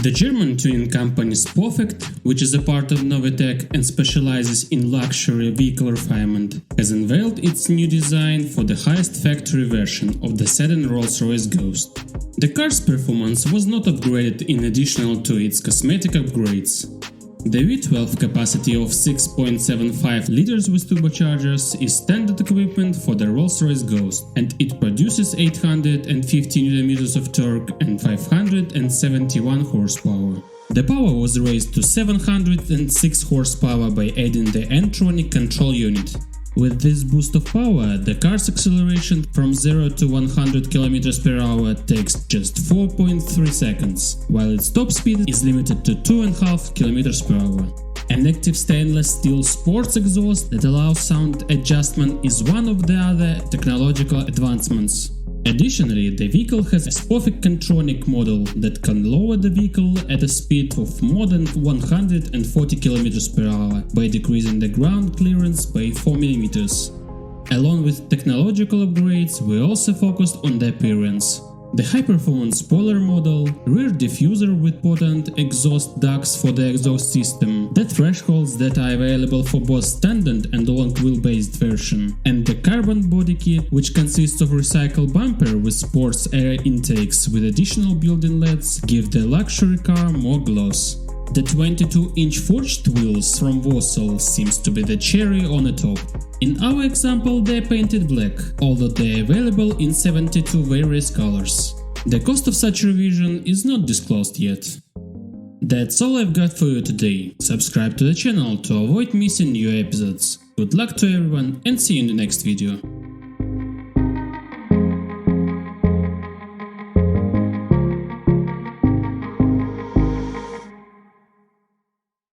The German tuning company Spofec, which is a part of Novitec and specializes in luxury vehicle refinement, has unveiled its new design for the highest factory version of the sedan Rolls Royce Ghost. The car's performance was not upgraded in addition to its cosmetic upgrades. The V12 capacity of 6.75 liters with turbochargers is standard equipment for the Rolls Royce Ghost, and it produces 850 Nm of torque and 571 horsepower. The power was raised to 706 horsepower by adding the N-tronic control unit. With this boost of power, the car's acceleration from 0 to 100 km per hour takes just 4.3 seconds, while its top speed is limited to 2.5 km per hour. An active stainless steel sports exhaust that allows sound adjustment is one of the other technological advancements. Additionally, the vehicle has a Spofec Contronic model that can lower the vehicle at a speed of more than 140 km per hour by decreasing the ground clearance by 4 mm. Along with technological upgrades, we also focused on the appearance. The high-performance spoiler model, rear diffuser with potent exhaust ducts for the exhaust system, the thresholds that are available for both standard and long-wheel-based version, and the carbon body kit, which consists of recycled bumper with sports air intakes with additional built-in LEDs, give the luxury car more gloss. The 22-inch forged wheels from Warsaw seems to be the cherry on the top. In our example, they're painted black, although they're available in 72 various colors. The cost of such revision is not disclosed yet. That's all I've got for you today. Subscribe to the channel to avoid missing new episodes. Good luck to everyone and see you in the next video.